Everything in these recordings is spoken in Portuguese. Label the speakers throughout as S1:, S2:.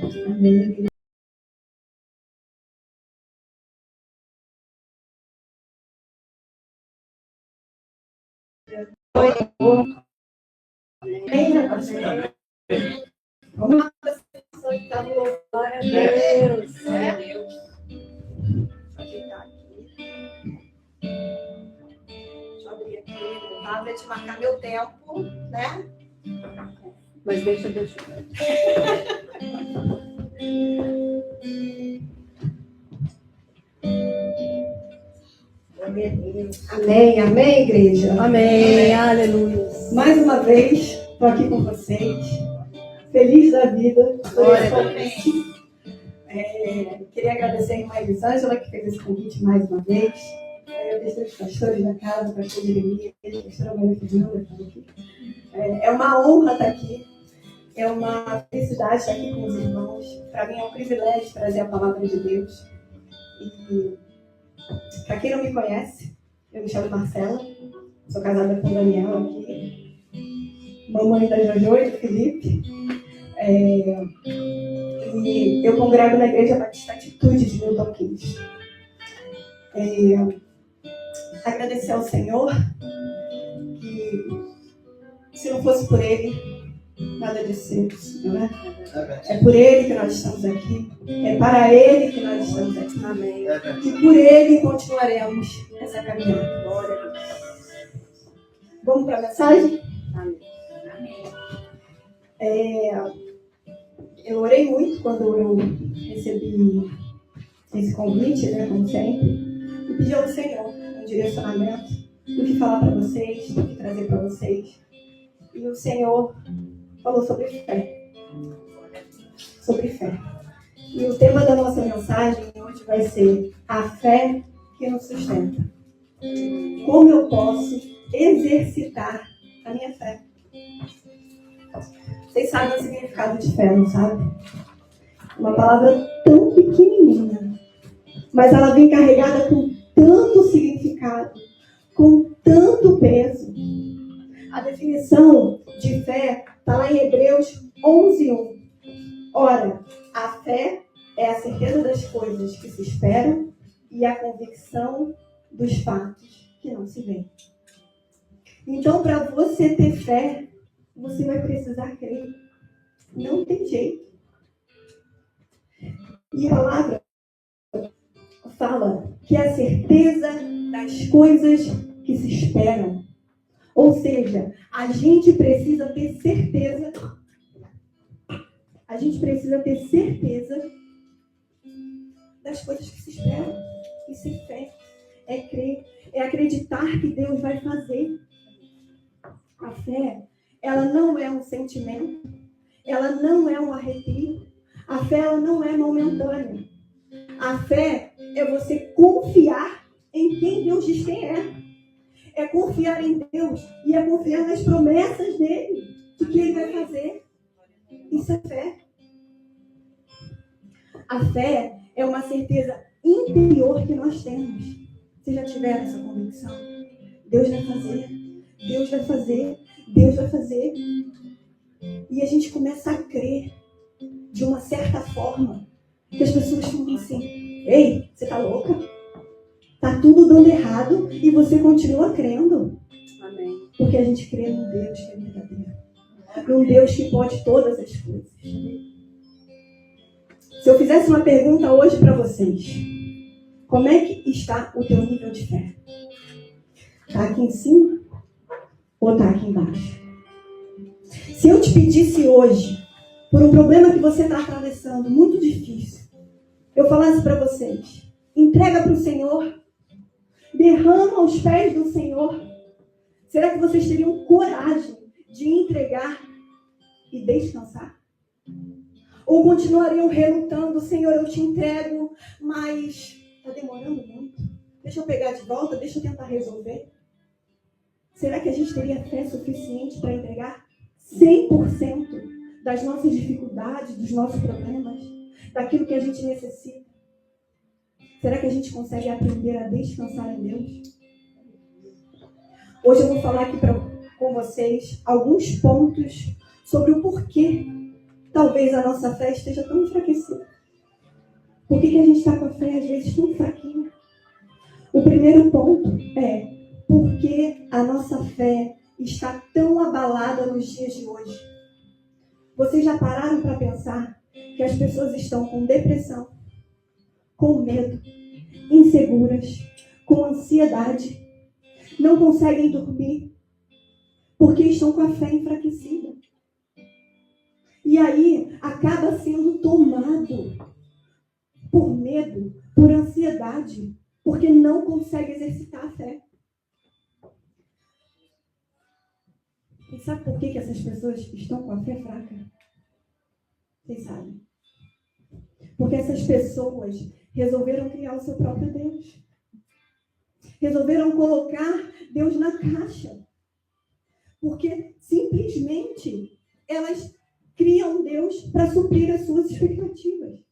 S1: Amém. Uma pessoa que está no glória a Deus. Glória a Deus. Deixa eu ajeitar aqui. Deixa eu abrir aqui. Tá? Pra te marcar meu tempo, né? Mas deixa. Amém, amém, igreja.
S2: Amém, aleluia.
S1: Mais uma vez, estou aqui com vocês. Feliz da vida. Queria agradecer a irmã Elisângela, que fez esse convite mais uma vez. Agradecer os pastores da casa, o pastor Jeremias, a pastora Maria Fernanda, que estão aqui. É uma honra estar aqui. É uma felicidade estar aqui com os irmãos. Para mim é um privilégio trazer a palavra de Deus. E para quem não me conhece, eu me chamo Marcela, sou casada com o Daniel aqui, mamãe da Jojo e do Felipe. E eu congrego na Igreja Batista Atitude de Milton Keynes. Agradecer ao Senhor que, se não fosse por Ele, nada disso seria possível, né? É por Ele que nós estamos aqui. É para Ele que nós estamos aqui. Amém. E por Ele continuaremos essa caminhada. Glória a Deus. Vamos para a mensagem? Amém. Eu orei muito quando eu recebi esse convite, né, como sempre, e pedi ao Senhor um direcionamento do que falar para vocês, do que trazer para vocês. E o Senhor falou sobre fé. Sobre fé. E o tema da nossa mensagem hoje vai ser a fé que nos sustenta. Como eu posso exercitar a minha fé? Vocês sabem o significado de fé, não sabem? Uma palavra tão pequenininha, mas ela vem carregada com tanto significado, com tanto peso. A definição de fé está lá em Hebreus 11:1. Ora, a fé é a certeza das coisas que se esperam e a convicção dos fatos que não se veem. Então, para você ter fé, você vai precisar crer. Não tem jeito. E a palavra fala que é a certeza das coisas que se esperam. Ou seja, a gente precisa ter certeza. A gente precisa ter certeza das coisas que se esperam. Isso é fé. É crer. É acreditar que Deus vai fazer. A fé, ela não é um sentimento. Ela não é um arrepio. A fé, ela não é momentânea. A fé é você confiar em quem Deus diz quem é. É confiar em Deus e é confiar nas promessas dele, de que ele vai fazer. Isso é fé. A fé é uma certeza interior que nós temos. Vocês já tiveram essa convicção? Deus vai fazer. Deus vai fazer. Deus vai fazer. E a gente começa a crer de uma certa forma que as pessoas falam assim: ei, você tá louca? Tá tudo dando errado e você continua crendo. Amém. Porque a gente crê num Deus que é verdadeiro. Num Deus que pode todas as coisas. Se eu fizesse uma pergunta hoje para vocês: como é que está o teu nível de fé? Tá aqui em cima ou tá aqui embaixo? Se eu te pedisse hoje, por um problema que você está atravessando, muito difícil, eu falasse para vocês: entrega para o Senhor, derrama aos pés do Senhor, será que vocês teriam coragem de entregar e descansar? Ou continuariam relutando: Senhor, eu te entrego, mas está demorando muito, deixa eu pegar de volta, deixa eu tentar resolver? Será que a gente teria fé suficiente para entregar 100% das nossas dificuldades, dos nossos problemas, daquilo que a gente necessita? Será que a gente consegue aprender a descansar em Deus? Hoje eu vou falar aqui com vocês alguns pontos sobre o porquê talvez a nossa fé esteja tão enfraquecida? Por que a gente está com a fé, às vezes, tão fraquinha? O primeiro ponto é porque a nossa fé está tão abalada nos dias de hoje. Vocês já pararam para pensar que as pessoas estão com depressão, com medo, inseguras, com ansiedade, não conseguem dormir, porque estão com a fé enfraquecida. E aí acaba sendo tomado por medo, por ansiedade, porque não consegue exercitar a fé. E sabe por que essas pessoas estão com a fé fraca? Vocês sabem. Porque essas pessoas resolveram criar o seu próprio Deus. Resolveram colocar Deus na caixa. Porque simplesmente elas criam Deus para suprir as suas expectativas.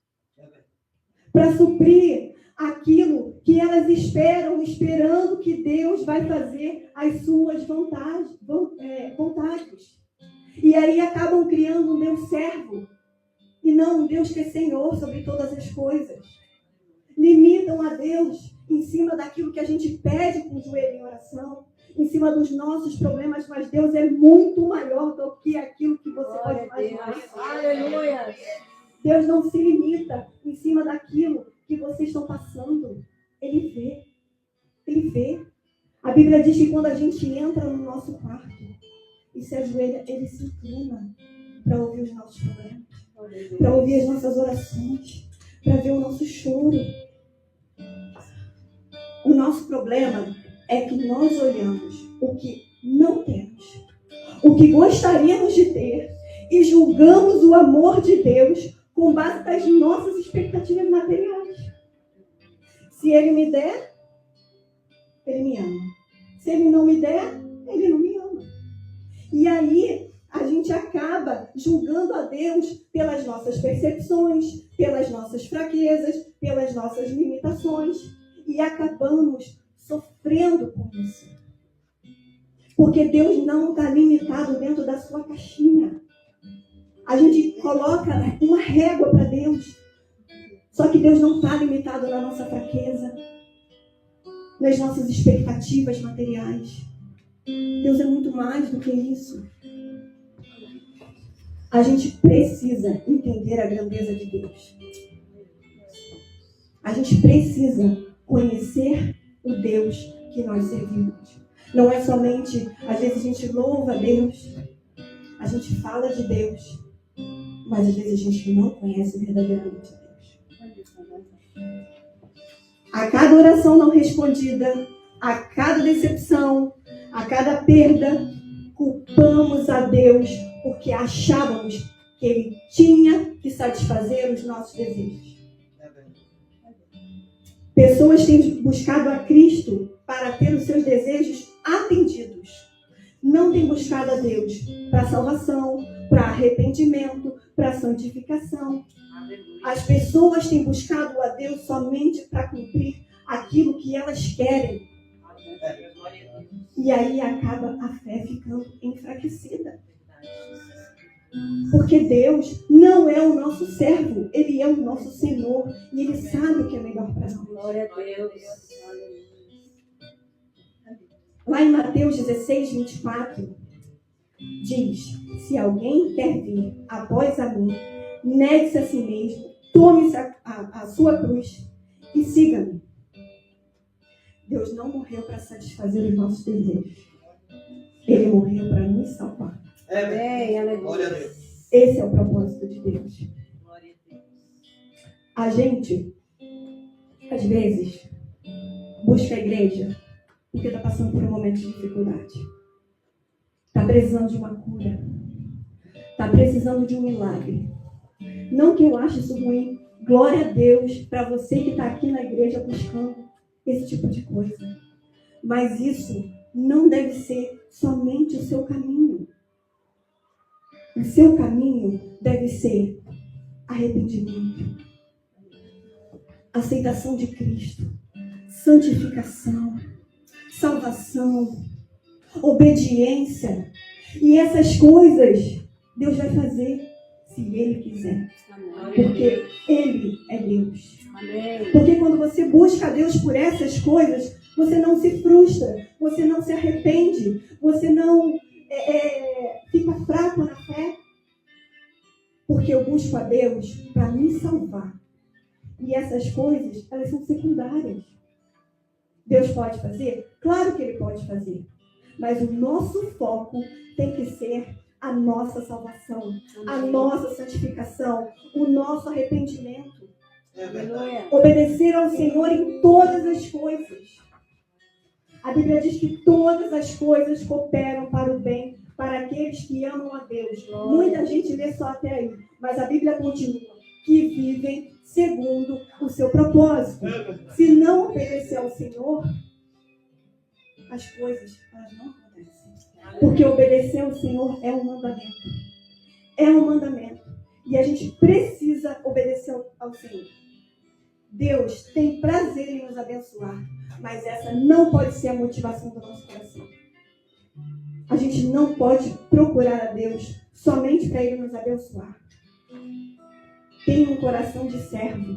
S1: Para suprir aquilo que elas esperam, esperando que Deus vai fazer as suas vontades. E aí acabam criando um Deus servo, e não um Deus que é Senhor sobre todas as coisas. Limitam a Deus em cima daquilo que a gente pede com o joelho em oração, em cima dos nossos problemas, mas Deus é muito maior do que aquilo que você pode imaginar.
S2: Aleluia.
S1: Deus não se limita em cima daquilo que vocês estão passando. Ele vê. Ele vê. A Bíblia diz que quando a gente entra no nosso quarto e se ajoelha, ele se inclina para ouvir os nossos problemas, para ouvir as nossas orações, para ver o nosso choro. O nosso problema é que nós olhamos o que não temos, o que gostaríamos de ter, e julgamos o amor de Deus com base nas nossas expectativas materiais. Se Ele me der, Ele me ama. Se Ele não me der, Ele não me ama. E aí a gente acaba julgando a Deus pelas nossas percepções, pelas nossas fraquezas, pelas nossas limitações, e acabamos sofrendo com isso. Porque Deus não está limitado dentro da sua caixinha. A gente coloca uma régua para Deus. Só que Deus não está limitado na nossa fraqueza, nas nossas expectativas materiais. Deus é muito mais do que isso. A gente precisa entender a grandeza de Deus. A gente precisa conhecer o Deus que nós servimos. Não é somente, às vezes a gente louva a Deus, a gente fala de Deus, mas às vezes a gente não conhece verdadeiramente a Deus. A cada oração não respondida, a cada decepção, a cada perda, culpamos a Deus porque achávamos que Ele tinha que satisfazer os nossos desejos. Pessoas têm buscado a Cristo para ter os seus desejos atendidos. Não têm buscado a Deus para salvação, para arrependimento, para santificação. As pessoas têm buscado a Deus somente para cumprir aquilo que elas querem. E aí acaba a fé ficando enfraquecida. Porque Deus não é o nosso servo, Ele é o nosso Senhor. E Ele sabe o que é melhor para nós.
S2: Glória a Deus.
S1: Lá em Mateus 16, 24, diz: se alguém quer vir após a mim, negue-se a si mesmo, tome-se a sua cruz e siga-me. Deus não morreu para satisfazer os nossos desejos. Ele morreu para nos salvar.
S2: Amém, aleluia.
S1: Esse é o propósito de Deus. A gente, às vezes, busca a igreja porque está passando por um momento de dificuldade. Está precisando de uma cura. Está precisando de um milagre. Não que eu ache isso ruim. Glória a Deus para você que está aqui na igreja buscando esse tipo de coisa. Mas isso não deve ser somente o seu caminho. O seu caminho deve ser arrependimento, aceitação de Cristo, santificação, salvação, obediência. E essas coisas Deus vai fazer se Ele quiser.
S2: Amém.
S1: Porque Ele é Deus.
S2: Amém.
S1: Porque quando você busca a Deus por essas coisas, você não se frustra, você não se arrepende, você não fica fraco na fé. Porque eu busco a Deus para me salvar. E essas coisas, elas são secundárias. Deus pode fazer? Claro que Ele pode fazer. Mas o nosso foco tem que ser a nossa salvação, a nossa santificação, o nosso arrependimento.
S2: Aleluia.
S1: Obedecer ao Senhor em todas as coisas. A Bíblia diz que todas as coisas cooperam para o bem, para aqueles que amam a Deus. Muita gente lê só até aí, mas a Bíblia continua. Que vivem segundo o seu propósito. Se não obedecer ao Senhor, as coisas elas não acontecem. Porque obedecer ao Senhor é um mandamento. É um mandamento. E a gente precisa obedecer ao Senhor. Deus tem prazer em nos abençoar, mas essa não pode ser a motivação do nosso coração. A gente não pode procurar a Deus somente para Ele nos abençoar. Tenha um coração de servo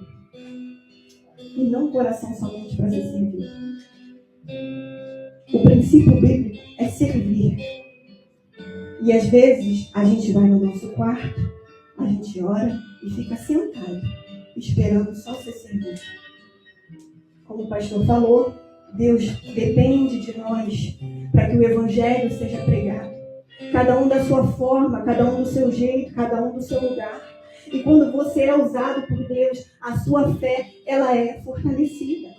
S1: e não um coração somente para ser servido. O princípio bíblico é servir. E às vezes a gente vai no nosso quarto, a gente ora e fica sentado, esperando só ser servido. Como o pastor falou, Deus depende de nós para que o evangelho seja pregado. Cada um da sua forma, cada um do seu jeito, cada um do seu lugar. E quando você é usado por Deus, a sua fé, ela é fortalecida.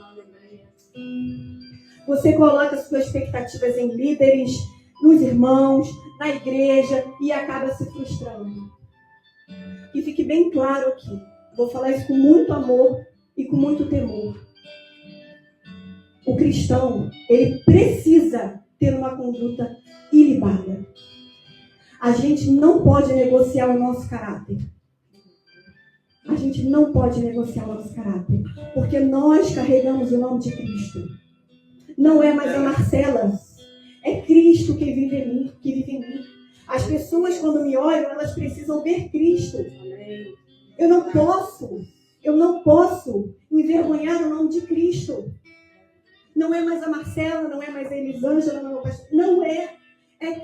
S1: Você coloca as suas expectativas em líderes, nos irmãos, na igreja e acaba se frustrando. E fique bem claro aqui, vou falar isso com muito amor e com muito temor. O cristão, ele precisa ter uma conduta ilibada. A gente não pode negociar o nosso caráter. A gente não pode negociar o nosso caráter, porque nós carregamos o nome de Cristo. Não é mais a Marcela, é Cristo que vive em mim, As pessoas, quando me olham, elas precisam ver Cristo. Eu não posso envergonhar o nome de Cristo. Não é mais a Marcela, não é mais a Elisângela, não é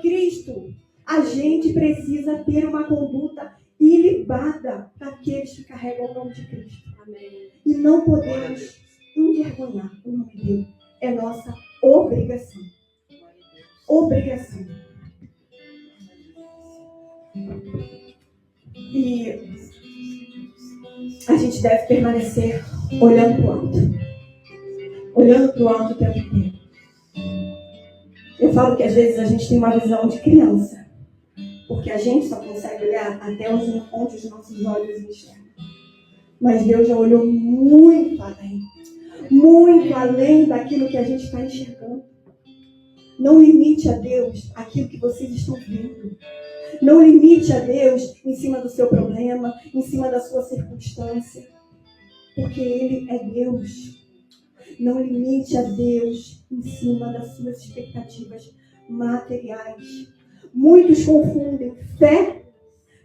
S1: Cristo. A gente precisa ter uma conduta ilibada para aqueles que carregam o nome de Cristo.
S2: Amém.
S1: E não podemos envergonhar o nome dele. É nossa obrigação. Obrigação. E a gente deve permanecer olhando para o alto. Olhando para o alto o tempo inteiro. Eu falo que às vezes a gente tem uma visão de criança. Porque a gente só consegue olhar até onde os nossos olhos enxergam. Mas Deus já olhou muito além daquilo que a gente está enxergando. Não limite a Deus aquilo que vocês estão vendo. Não limite a Deus em cima do seu problema, em cima da sua circunstância. Porque Ele é Deus. Não limite a Deus em cima das suas expectativas materiais. Muitos confundem fé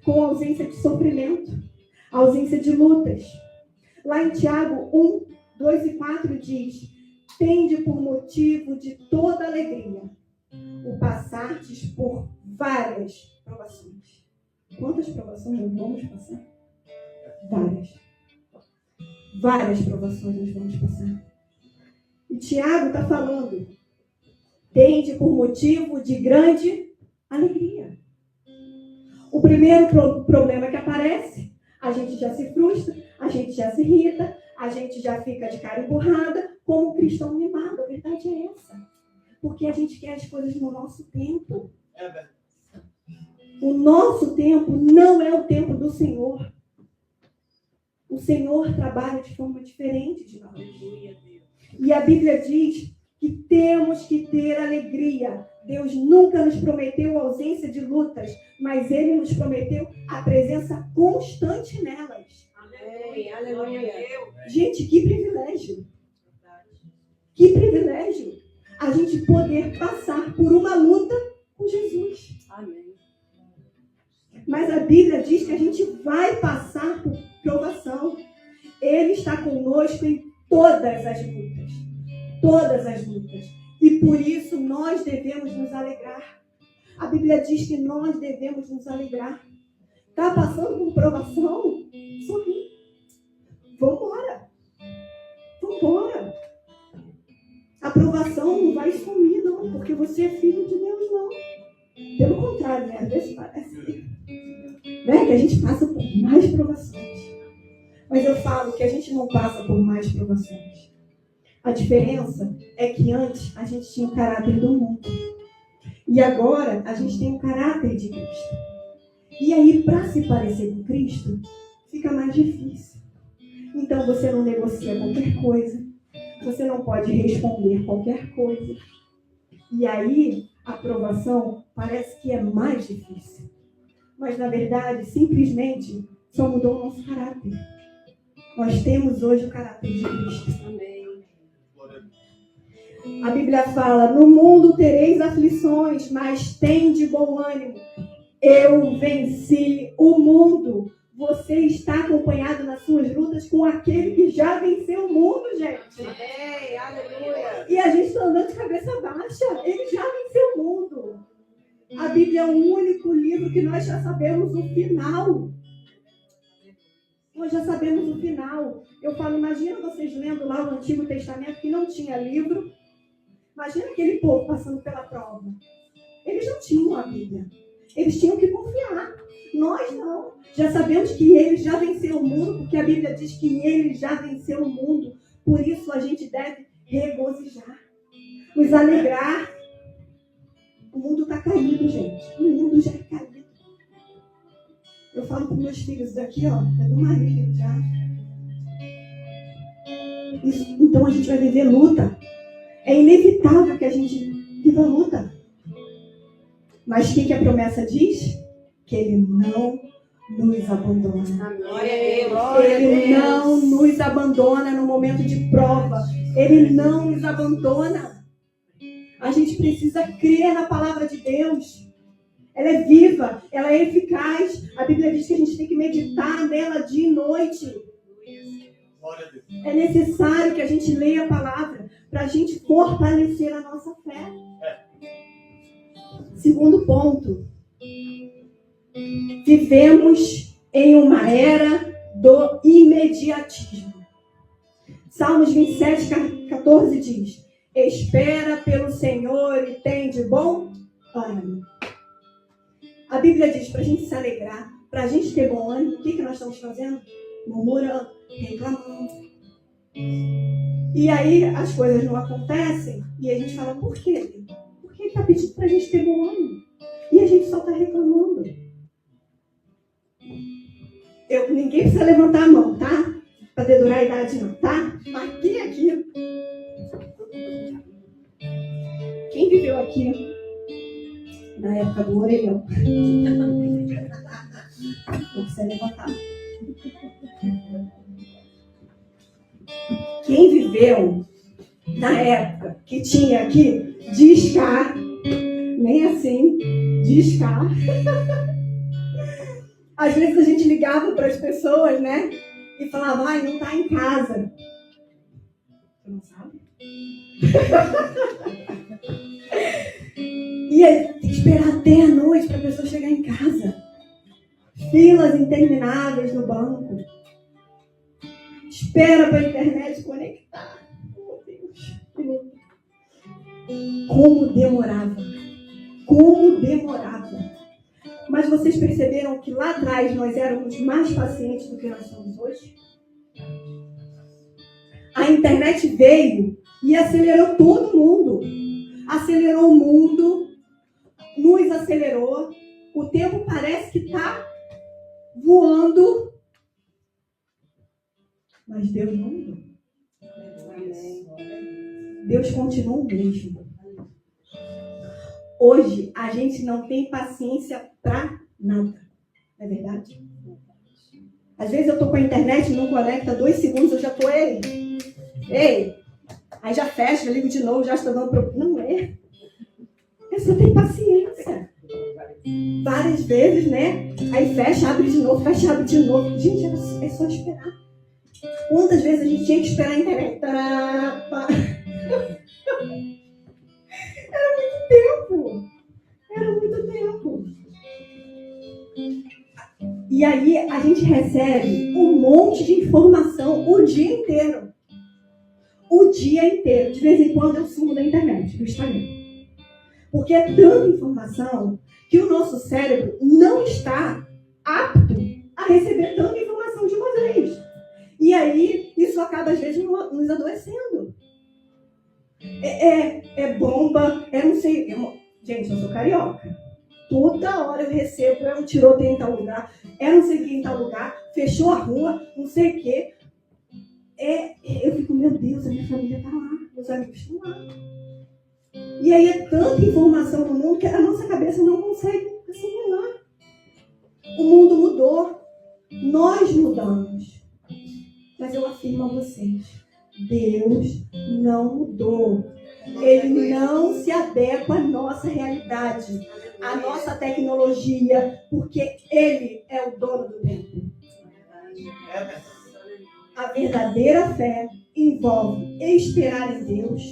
S1: com ausência de sofrimento, ausência de lutas. Lá em Tiago 1, 2 e 4 diz: tende por motivo de toda alegria o passardes por várias provações. Quantas provações nós vamos passar? Várias provações nós vamos passar. E Tiago está falando: tende por motivo de grande alegria. O primeiro problema que aparece, a gente já se frustra, a gente já se irrita, a gente já fica de cara emburrada, como cristão mimado. A verdade é essa. Porque a gente quer as coisas no nosso tempo. O nosso tempo não é o tempo do Senhor. O Senhor trabalha de forma diferente de nós. E a Bíblia diz que temos que ter alegria. Deus nunca nos prometeu ausência de lutas, mas Ele nos prometeu a presença constante nelas.
S2: Amém. Aleluia.
S1: Gente, que privilégio. Que privilégio a gente poder passar por uma luta com Jesus.
S2: Amém.
S1: Mas a Bíblia diz que a gente vai passar por provação. Ele está conosco em todas as lutas. Todas as lutas. E por isso nós devemos nos alegrar. A Bíblia diz que nós devemos nos alegrar. Está passando por provação? Sorri. Vambora. Vambora. A provação não vai sumir, não, porque você é filho de Deus, não. Pelo contrário, né? Às vezes parece né? Que a gente passa por mais provações. Mas eu falo que a gente não passa por mais provações. A diferença é que antes a gente tinha o caráter do mundo. E agora a gente tem o caráter de Cristo. E aí, para se parecer com Cristo, fica mais difícil. Então você não negocia qualquer coisa. Você não pode responder qualquer coisa. E aí, a aprovação parece que é mais difícil. Mas, na verdade, simplesmente só mudou o nosso caráter. Nós temos hoje o caráter de Cristo.
S2: Amém.
S1: A Bíblia fala, no mundo tereis aflições, mas tende bom ânimo. Eu venci o mundo. Você está acompanhado nas suas lutas com aquele que já venceu o mundo, gente.
S2: Amém. Aleluia.
S1: E a gente está andando de cabeça baixa. Ele já venceu o mundo. A Bíblia é o único livro que nós já sabemos o final. Nós já sabemos o final. Eu falo, imagina vocês lendo lá o Antigo Testamento que não tinha livro. Imagina aquele povo passando pela prova. Eles não tinham a Bíblia. Eles tinham que confiar. Nós não. Já sabemos que ele já venceu o mundo, porque a Bíblia diz que ele já venceu o mundo. Por isso a gente deve regozijar, nos alegrar. O mundo está caído, gente. O mundo já é caído. Eu falo para meus filhos daqui, ó, é do marido já. Isso, então a gente vai viver luta. É inevitável que a gente viva luta. Mas o que a promessa diz? Que ele não nos abandona.
S2: Glória a Deus.
S1: Ele não nos abandona no momento de prova. Ele não nos abandona. A gente precisa crer na palavra de Deus. Ela é viva, ela é eficaz. A Bíblia diz que a gente tem que meditar nela dia e noite. É necessário que a gente leia a palavra para a gente fortalecer a nossa fé. Segundo ponto. Vivemos em uma era do imediatismo. Salmos 27, 14 diz: espera pelo Senhor e tem de bom ânimo. A Bíblia diz para a gente se alegrar, para a gente ter bom ânimo. O que nós estamos fazendo? Murmurando, reclamando. E aí as coisas não acontecem e a gente fala, por quê? Porque ele está pedindo para a gente ter bom ânimo. E a gente só está reclamando. Ninguém precisa levantar a mão, tá? Para dedurar a idade não, tá? Aqui. Quem viveu aqui na época do orelhão? Não precisa levantar. Quem viveu na época que tinha aqui discar, nem assim, discar. Às vezes a gente ligava para as pessoas, né? E falava, ai, não está em casa. Você não sabe? Ia esperar até a noite para a pessoa chegar em casa. Filas intermináveis no banco. Espera para a internet conectar. Meu Deus. Como demorava. Mas vocês perceberam que lá atrás nós éramos mais pacientes do que nós somos hoje? A internet veio e acelerou todo mundo. Acelerou o mundo, nos acelerou. O tempo parece que está voando. Mas Deus não mudou. Deus continua o mesmo. Hoje, a gente não tem paciência para nada. Não é verdade? Às vezes eu estou com a internet, não conecta, 2 segundos, eu já estou, ei. Aí já fecha, ligo de novo, já estou dando problema. Não é. Você tem paciência. várias vezes, né? Aí fecha, abre de novo, fecha, abre de novo. Gente, é só esperar. Quantas vezes a gente tinha que esperar a internet? Era muito tempo. E aí a gente recebe um monte de informação o dia inteiro. O dia inteiro. De vez em quando eu sumo da internet, do Instagram. Porque é tanta informação que o nosso cérebro não está apto a receber tanta informação de uma vez. E aí isso acaba, às vezes, nos adoecendo. É bomba, não sei. Gente, eu sou carioca. Toda hora eu recebo, um tiroteio em tal lugar, não sei o que em tal lugar, fechou a rua, não sei o que. Eu fico, meu Deus, a minha família está lá, meus amigos estão lá. E aí é tanta informação no mundo que a nossa cabeça não consegue assimilar. O mundo mudou, nós mudamos. Mas eu afirmo a vocês, Deus não mudou. Ele não se adequa à nossa realidade, à nossa tecnologia, porque Ele é o dono do tempo. A verdadeira fé envolve esperar em Deus.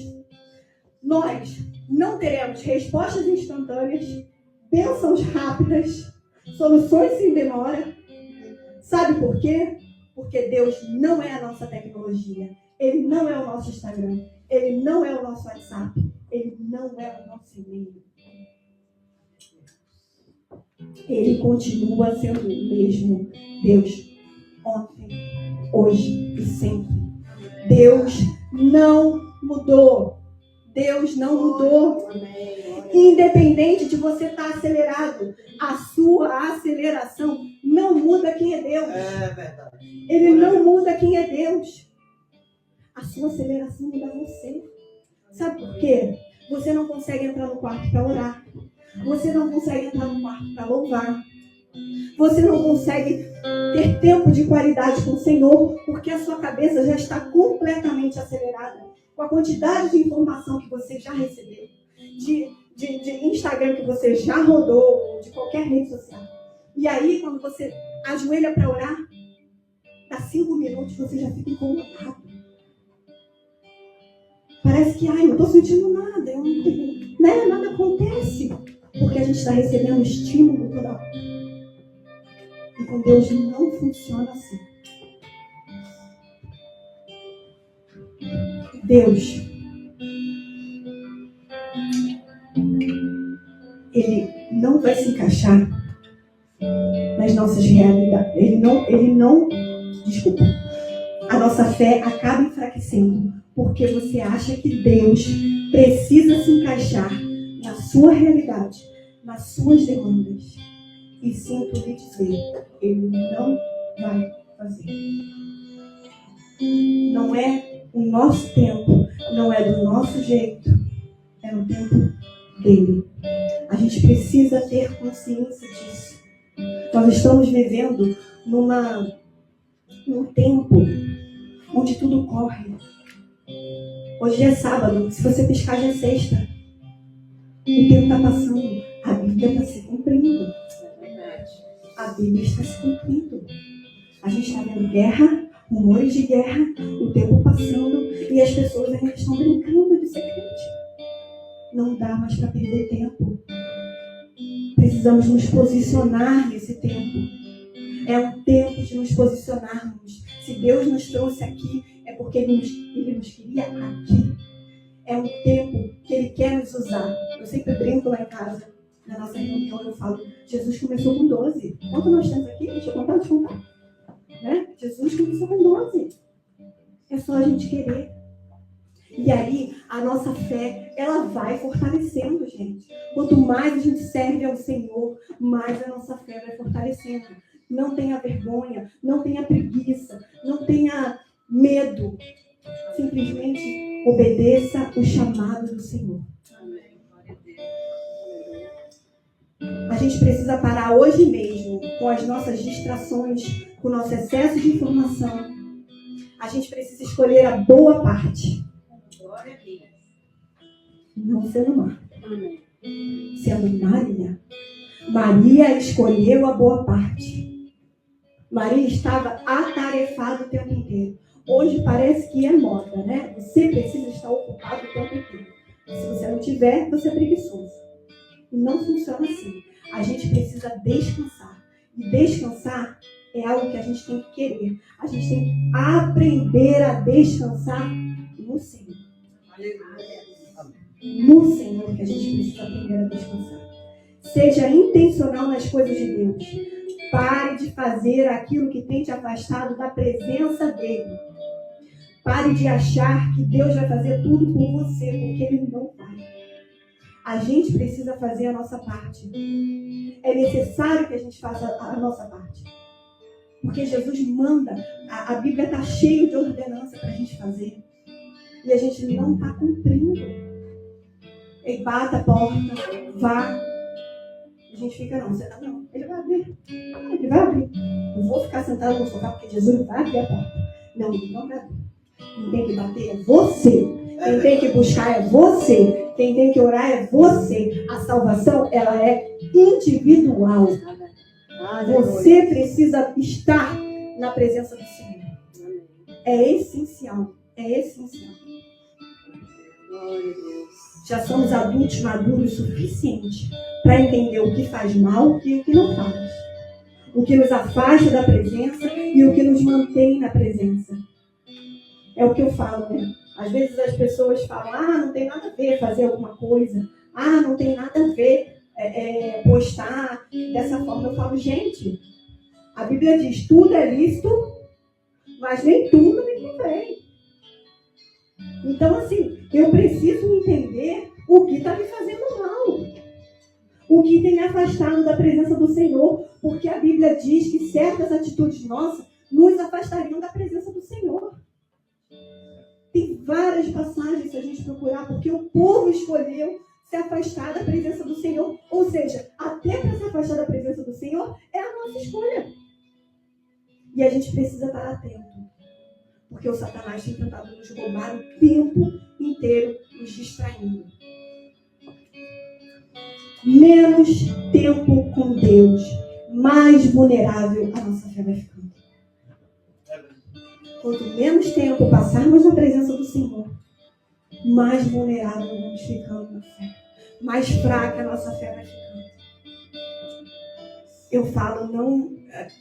S1: Nós não teremos respostas instantâneas, bênçãos rápidas, soluções sem demora. Sabe por quê? Porque Deus não é a nossa tecnologia. Ele não é o nosso Instagram. Ele não é o nosso WhatsApp. Ele não é o nosso e-mail. Ele continua sendo o mesmo Deus ontem, hoje e sempre. Deus não mudou. Deus não mudou. Independente de você estar acelerado, a sua aceleração não muda quem é Deus.
S3: É verdade.
S1: Ele não muda quem é Deus. A sua aceleração muda você. Sabe por quê? Você não consegue entrar no quarto para orar. Você não consegue entrar no quarto para louvar. Você não consegue ter tempo de qualidade com o Senhor, porque a sua cabeça já está completamente acelerada com a quantidade de informação que você já recebeu, de Instagram que você já rodou, de qualquer rede social. E aí, quando você ajoelha para orar, dá 5 minutos, você já fica incomodado. Parece que, não estou sentindo nada, nada acontece, porque a gente está recebendo estímulo toda hora. E com Deus não funciona assim. Deus, Ele não vai se encaixar nas nossas realidades. Desculpa. A nossa fé acaba enfraquecendo, porque você acha que Deus precisa se encaixar na sua realidade, nas suas demandas. E sinto lhe dizer, Ele não vai fazer. Não é o nosso tempo, não é do nosso jeito, é no tempo dele. A gente precisa ter consciência disso. Nós estamos vivendo num tempo onde tudo corre. Hoje é sábado, se você piscar já é sexta. O tempo está passando, a Bíblia está se cumprindo. A Bíblia está se cumprindo. A gente está vendo guerra, rumores de guerra, o tempo passando e as pessoas ainda estão brincando de ser crente. Não dá mais para perder tempo. Precisamos nos posicionar nesse tempo. É um tempo de nos posicionarmos. Se Deus nos trouxe aqui, é porque Ele nos queria aqui. É um tempo que Ele quer nos usar. Eu sempre brinco lá em casa, na nossa reunião, eu falo, Jesus começou com 12. Quanto nós temos aqui? Deixa eu contar, né? Jesus começou com 12. É só a gente querer. E aí, a nossa fé, ela vai fortalecendo, gente. Quanto mais a gente serve ao Senhor, mais a nossa fé vai fortalecendo. Não tenha vergonha, não tenha preguiça, não tenha medo. Simplesmente obedeça o chamado do Senhor. A gente precisa parar hoje mesmo com as nossas distrações, com o nosso excesso de informação. A gente precisa escolher a boa parte. Não sendo má. Sendo malha. Maria escolheu a boa parte. Maria estava atarefada o tempo inteiro. Hoje parece que é moda, né? Você precisa estar ocupado o tempo inteiro. Se você não tiver, você é preguiçoso. E não funciona assim. A gente precisa descansar. E descansar é algo que a gente tem que querer. A gente tem que aprender a descansar no Senhor. No Senhor que a gente precisa aprender a descansar. Seja intencional nas coisas de Deus. Pare de fazer aquilo que tem te afastado da presença dEle. Pare de achar que Deus vai fazer tudo por você, porque Ele não vai. A gente precisa fazer a nossa parte. É necessário que a gente faça a nossa parte. Porque Jesus manda, a Bíblia está cheia de ordenança para a gente fazer. E a gente não está cumprindo. Ele bate a porta, vá. A gente fica, não, você não. Ele vai abrir. Ele vai abrir. Eu vou ficar sentado no sofá porque Jesus vai abrir a porta. Não, ele não vai abrir. Quem tem que bater é você. Quem tem que buscar é você. Quem tem que orar é você. A salvação, ela é individual. Você precisa estar na presença do Senhor. É essencial. É essencial.
S2: Glória a Deus.
S1: Já somos adultos maduros o suficiente para entender o que faz mal e o que não faz. O que nos afasta da presença e o que nos mantém na presença. É o que eu falo, né? Às vezes as pessoas falam, não tem nada a ver fazer alguma coisa. Não tem nada a ver postar dessa forma. Eu falo, gente, a Bíblia diz, tudo é lícito, mas nem tudo me convém. Então, assim, eu preciso entender o que está me fazendo mal. O que tem me afastado da presença do Senhor. Porque a Bíblia diz que certas atitudes nossas nos afastariam da presença do Senhor. Tem várias passagens se a gente procurar, porque o povo escolheu se afastar da presença do Senhor. Ou seja, até para se afastar da presença do Senhor é a nossa escolha. E a gente precisa estar atento. Porque o Satanás tem tentado nos roubar o tempo inteiro, nos distraindo. Menos tempo com Deus, mais vulnerável a nossa fé vai ficando. Quanto menos tempo passarmos na presença do Senhor, mais vulnerável vamos ficando na fé. Mais fraca a nossa fé vai ficando. Eu falo,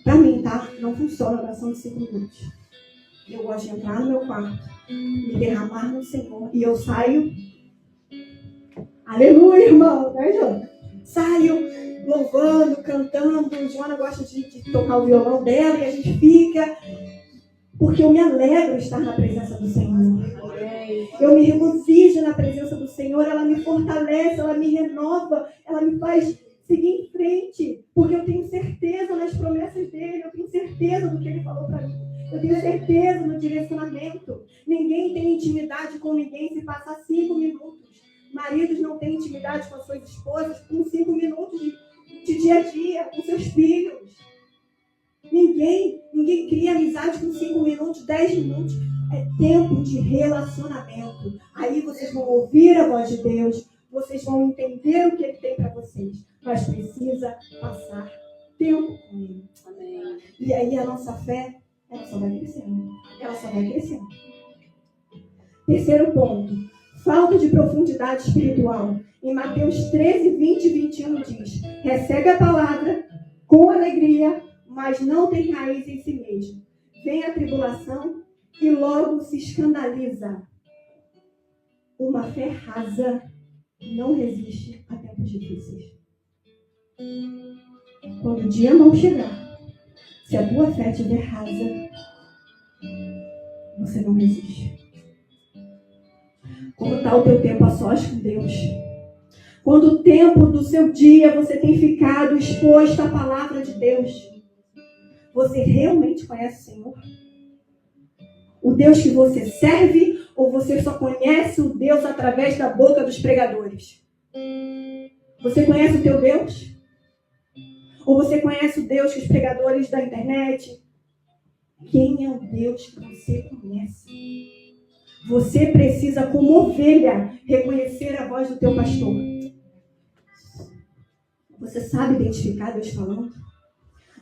S1: pra mim, tá? Não funciona a oração de 5 minutos. Eu gosto de entrar no meu quarto, me derramar no Senhor. E eu saio. Aleluia, irmão. Né, Joana? Saio louvando, cantando. Joana gosta de tocar o violão dela e a gente fica. Porque eu me alegro em estar na presença do Senhor. Eu me regozijo na presença do Senhor. Ela me fortalece, ela me renova, ela me faz seguir em frente. Porque eu tenho certeza nas promessas dele, eu tenho certeza do que ele falou para mim. Eu tenho certeza no direcionamento. Ninguém tem intimidade com ninguém se passar 5 minutos. Maridos não têm intimidade com as suas esposas com 5 minutos de dia a dia, com seus filhos. Ninguém cria amizade com 5 minutos, 10 minutos. É tempo de relacionamento. Aí vocês vão ouvir a voz de Deus, vocês vão entender o que Ele tem para vocês. Mas precisa passar tempo com Ele.
S2: Amém.
S1: E aí a nossa fé, ela só vai crescendo. Ela só vai crescendo. Terceiro ponto. Falta de profundidade espiritual. Em Mateus 13, 20 e 21 diz: recebe a palavra com alegria, mas não tem raiz em si mesmo. Vem a tribulação e logo se escandaliza. Uma fé rasa não resiste a tempos difíceis. Quando o dia não chegar, se a tua fé estiver rasa, você não resiste. Como está o teu tempo a sós com Deus? Quando o tempo do seu dia você tem ficado exposto à palavra de Deus? Você realmente conhece o Senhor? O Deus que você serve, ou você só conhece o Deus através da boca dos pregadores? Você conhece o teu Deus? Ou você conhece o Deus que os pregadores da internet? Quem é o Deus que você conhece? Você precisa, como ovelha, reconhecer a voz do teu pastor. Você sabe identificar Deus falando?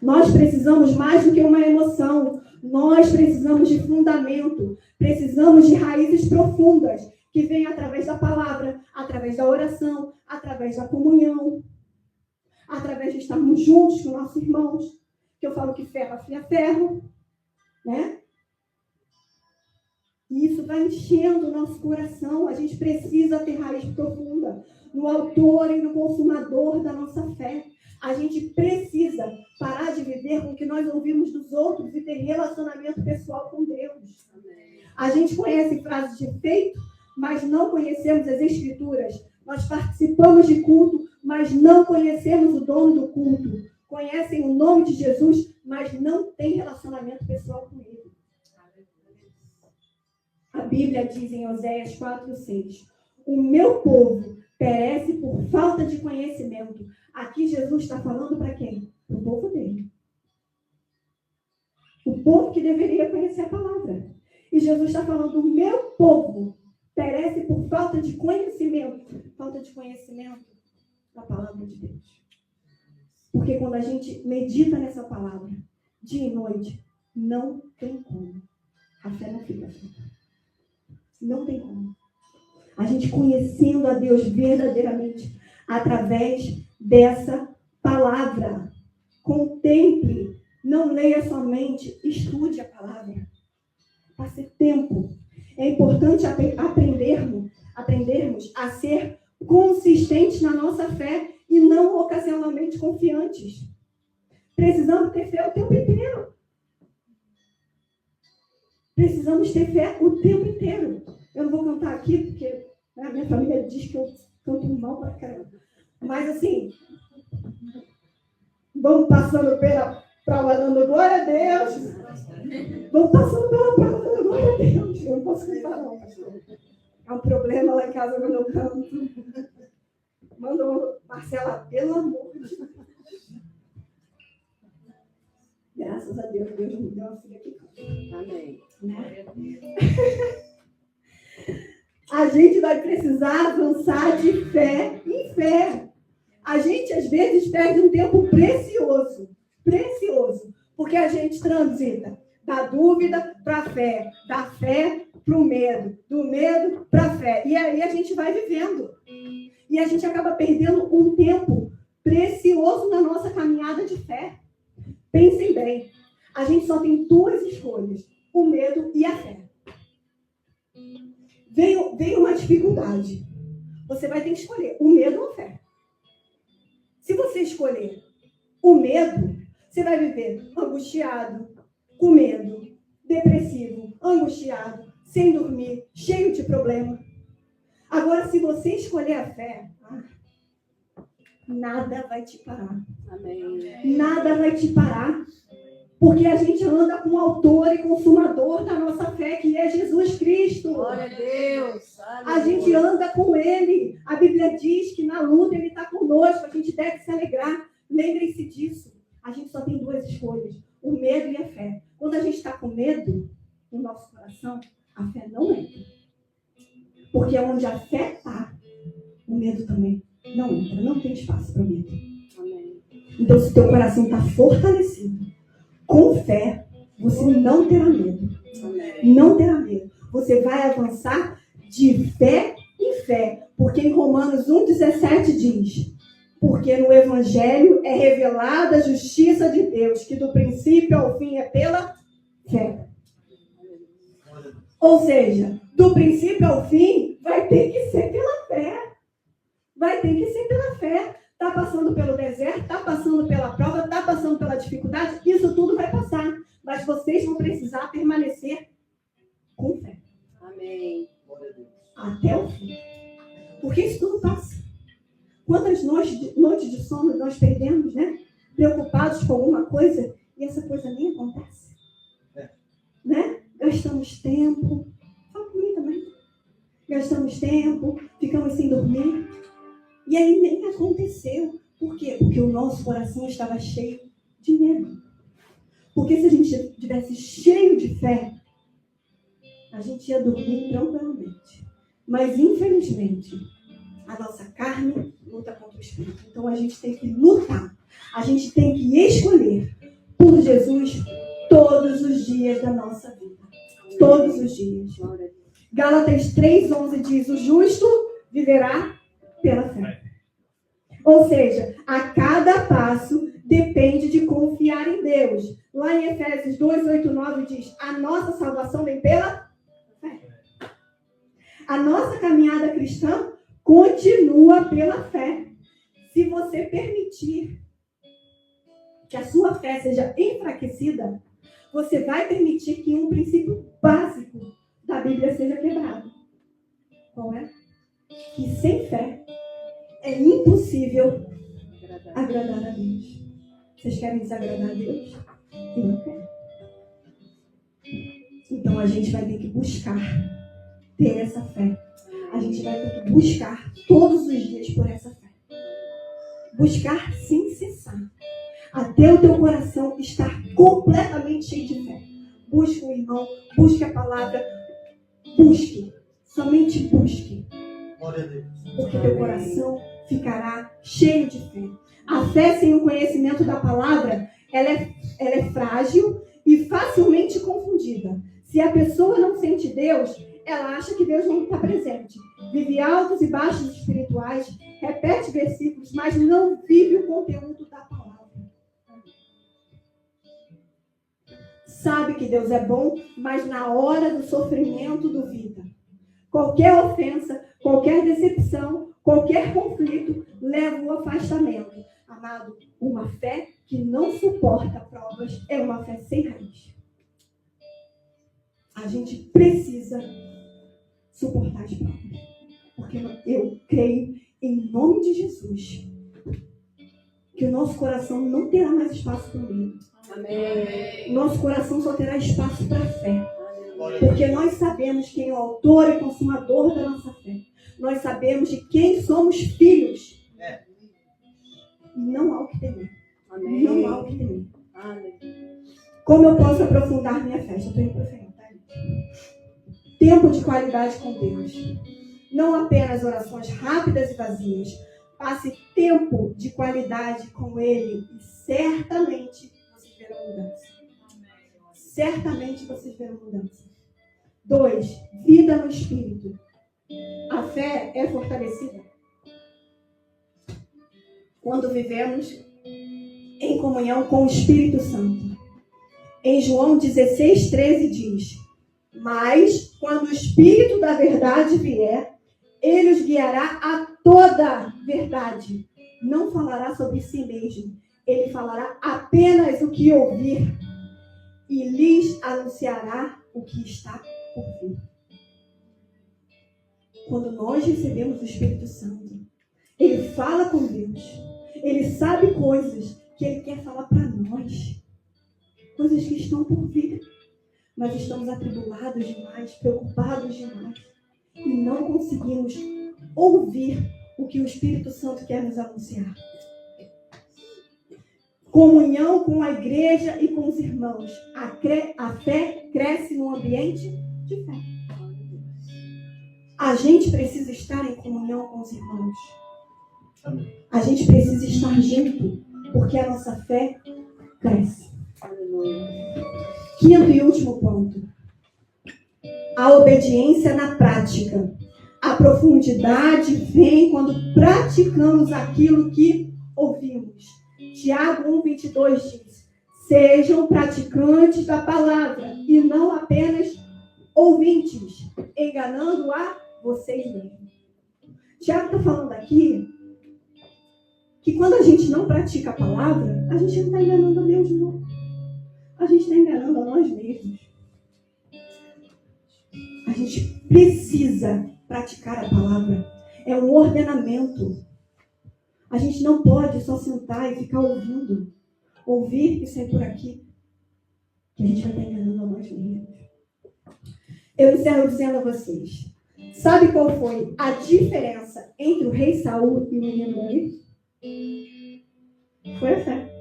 S1: Nós precisamos mais do que uma emoção. Nós precisamos de fundamento. Precisamos de raízes profundas que vêm através da palavra, através da oração, através da comunhão, através de estarmos juntos com nossos irmãos. Que eu falo que ferro afia ferro, né? E isso vai enchendo o nosso coração. A gente precisa ter raiz profunda no autor e no consumador da nossa fé. A gente precisa parar de viver com o que nós ouvimos dos outros e ter relacionamento pessoal com Deus. A gente conhece frases de efeito, mas não conhecemos as Escrituras. Nós participamos de culto, mas não conhecemos o dono do culto. Conhecem o nome de Jesus, mas não têm relacionamento pessoal com Ele. A Bíblia diz em Oséias 4:6, o meu povo perece por falta de conhecimento. Aqui Jesus está falando para quem? Para o povo dele. O povo que deveria conhecer a palavra. E Jesus está falando, o meu povo perece por falta de conhecimento. Falta de conhecimento da palavra de Deus. Porque quando a gente medita nessa palavra, dia e noite, não tem como. A fé não fica feita. Não tem como. A gente conhecendo a Deus verdadeiramente através dessa palavra. Contemple, não leia somente, estude a palavra. Passe tempo. É importante aprendermos a ser consistentes na nossa fé e não ocasionalmente confiantes. Precisamos ter fé o tempo inteiro. Precisamos ter fé o tempo inteiro. Eu não vou cantar aqui, porque a minha família diz que eu canto mal para caramba. Mas assim, vamos passando pela prova dando glória a Deus. Vamos passando pela prova dando glória a Deus. Eu não posso cantar não, pastor. É um problema lá em casa quando eu canto. Manda Marcela, pelo amor de Deus. Graças a Deus, Deus me deu uma filha que canta.
S2: Amém.
S1: Né? A gente vai precisar avançar de fé em fé. A gente, às vezes, perde um tempo precioso. Precioso. Porque a gente transita da dúvida para a fé, da fé para o medo, do medo para a fé. E aí a gente vai vivendo. E a gente acaba perdendo um tempo precioso na nossa caminhada de fé. Pensem bem. A gente só tem duas escolhas. O medo e a fé. Veio uma dificuldade. Você vai ter que escolher o medo ou a fé. Se você escolher o medo, você vai viver angustiado, com medo, depressivo, angustiado, sem dormir, cheio de problema. Agora, se você escolher a fé, nada vai te parar.
S2: Amém.
S1: Nada vai te parar. Porque a gente anda com o autor e consumador da nossa fé, que é Jesus Cristo.
S2: Glória a Deus.
S1: A gente anda com Ele. A Bíblia diz que na luta Ele está conosco. A gente deve se alegrar. Lembrem-se disso. A gente só tem duas escolhas. O medo e a fé. Quando a gente está com medo no nosso coração, a fé não entra. Porque onde a fé está, o medo também não entra. Não tem espaço para o medo.
S2: Amém.
S1: Então, se teu coração está fortalecido, com fé, você não terá medo.
S2: Amém.
S1: Não terá medo. Você vai avançar de fé em fé. Porque em Romanos 1,17 diz: porque no Evangelho é revelada a justiça de Deus, que do princípio ao fim é pela fé. Ou seja, do princípio ao fim vai ter que ser pela fé. Vai ter que ser pela fé. Está passando pelo deserto, está passando pela prova, está passando pela dificuldade, isso tudo vai passar. Mas vocês vão precisar permanecer com fé.
S2: Amém.
S1: Até o fim. Porque isso tudo passa. Quantas noites de sono nós perdemos, né? Preocupados com alguma coisa, e essa coisa nem acontece. Né? Gastamos tempo. Fala comigo também. Gastamos tempo, ficamos sem dormir. E aí nem aconteceu. Por quê? Porque o nosso coração estava cheio de medo. Porque se a gente estivesse cheio de fé, a gente ia dormir tranquilamente. Mas, infelizmente, A nossa carne luta contra o espírito. Então a gente tem que lutar. A gente tem que escolher por Jesus todos os dias da nossa vida. Todos os dias. Gálatas 3:11 diz: o justo viverá pela fé. Ou seja, a cada passo depende de confiar em Deus. Lá em Efésios 2:8-9 diz: a nossa salvação vem pela fé. A nossa caminhada cristã continua pela fé. Se você permitir que a sua fé seja enfraquecida, você vai permitir que um princípio básico da Bíblia seja quebrado. Qual é? Que sem fé é impossível agradar a Deus. Vocês querem desagradar a Deus? Eu não quero. Então a gente vai ter que buscar ter essa fé. A gente vai ter que buscar todos os dias por essa fé. Buscar sem cessar. Até o teu coração estar completamente cheio de fé. Busque o irmão, busque a palavra, busque. Somente busque. Porque teu coração ficará cheio de fé. A fé sem o conhecimento da palavra, ela é frágil e facilmente confundida. Se a pessoa não sente Deus, ela acha que Deus não está presente. Vive altos e baixos espirituais, repete versículos, mas não vive o conteúdo da palavra. Sabe que Deus é bom, mas na hora do sofrimento duvida. Qualquer ofensa, qualquer decepção, qualquer conflito leva ao afastamento. Amado, uma fé que não suporta provas é uma fé sem raiz. A gente precisa suportar as provas. Porque eu creio, em nome de Jesus, que o nosso coração não terá mais espaço para o medo.
S2: Amém.
S1: Nosso coração só terá espaço para a fé. Porque nós sabemos quem é o autor e consumador da nossa fé. Nós sabemos de quem somos filhos. Não há o que temer.
S2: Amém.
S1: Não há o que temer.
S2: Amém.
S1: Como eu posso aprofundar minha fé? Já estou indo para o final, tá? Tempo de qualidade com Deus. Não apenas orações rápidas e vazias. Passe tempo de qualidade com Ele e certamente vocês verão mudança. Certamente vocês verão mudança. 2. Vida no Espírito. A fé é fortalecida quando vivemos em comunhão com o Espírito Santo. Em João 16:13 diz: mas quando o Espírito da verdade vier, ele os guiará a toda verdade. Não falará sobre si mesmo. Ele falará apenas o que ouvir e lhes anunciará o que está por vir. Quando nós recebemos o Espírito Santo, ele fala com Deus. Ele sabe coisas que ele quer falar para nós. Coisas que estão por vir. Mas estamos atribulados demais, preocupados demais. E não conseguimos ouvir o que o Espírito Santo quer nos anunciar. Comunhão com a igreja e com os irmãos. A fé cresce no ambiente de fé. A gente precisa estar em comunhão com os irmãos. A gente precisa estar junto, porque a nossa fé cresce. Quinto e último ponto. A obediência na prática. A profundidade vem quando praticamos aquilo que ouvimos. Tiago 1:22 diz: sejam praticantes da palavra e não apenas ouvintes, enganando a vocês mesmos. Tiago está falando aqui que quando a gente não pratica a palavra, a gente não está enganando a Deus, não. A gente está enganando a nós mesmos. A gente precisa praticar a palavra. É um ordenamento. A gente não pode só sentar e ficar ouvindo. Ouvir e sair por aqui. Que a gente vai estar enganando a nós mesmos. Eu encerro dizendo a vocês. Sabe qual foi a diferença entre o rei Saul e o menino Davi? Foi a fé.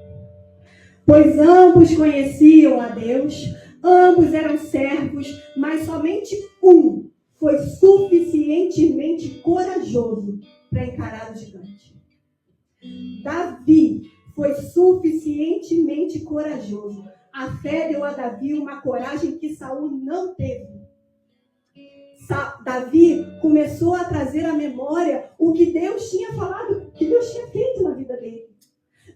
S1: Pois ambos conheciam a Deus, ambos eram servos, mas somente um foi suficientemente corajoso para para encarar o gigante. Davi foi suficientemente corajoso. A fé deu a Davi uma coragem que Saul não teve. Davi começou a trazer à memória o que Deus tinha falado, o que Deus tinha feito na vida dele.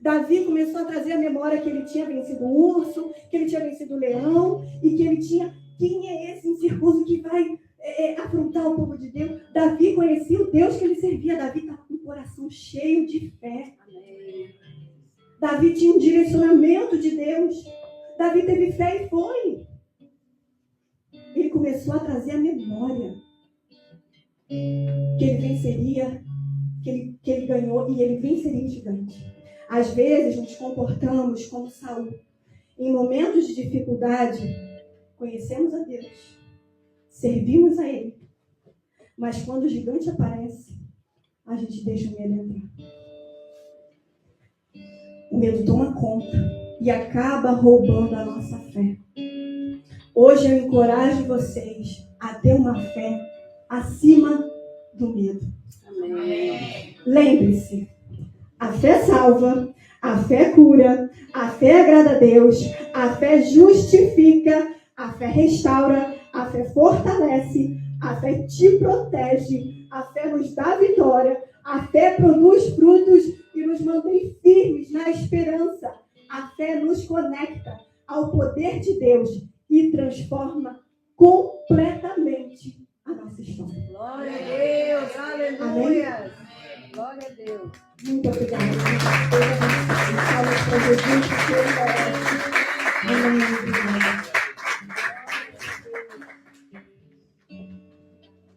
S1: Davi começou a trazer à memória que ele tinha vencido o urso, que ele tinha vencido o leão, e que ele tinha... Quem é esse incircunciso que vai afrontar o povo de Deus? Davi conhecia o Deus que ele servia. Davi estava com o coração cheio de fé.
S2: Amém.
S1: Davi tinha um direcionamento de Deus. Davi teve fé e foi. Ele começou a trazer à memória que ele venceria, que ele ganhou e ele venceria o gigante. Às vezes nos comportamos como Saul. Em momentos de dificuldade, conhecemos a Deus, servimos a Ele. Mas quando o gigante aparece, a gente deixa o medo entrar. O medo toma conta e acaba roubando a nossa fé. Hoje eu encorajo vocês a ter uma fé acima do medo.
S2: Amém.
S1: Lembre-se, a fé salva, a fé cura, a fé agrada a Deus, a fé justifica, a fé restaura, a fé fortalece, a fé te protege, a fé nos dá vitória, a fé produz frutos e nos mantém firmes na esperança. A fé nos conecta ao poder de Deus e transforma completamente a nossa história.
S2: Glória a Deus. Aleluia. Glória a Deus.
S1: Muito obrigada. Palmas para Jesus, porque Ele é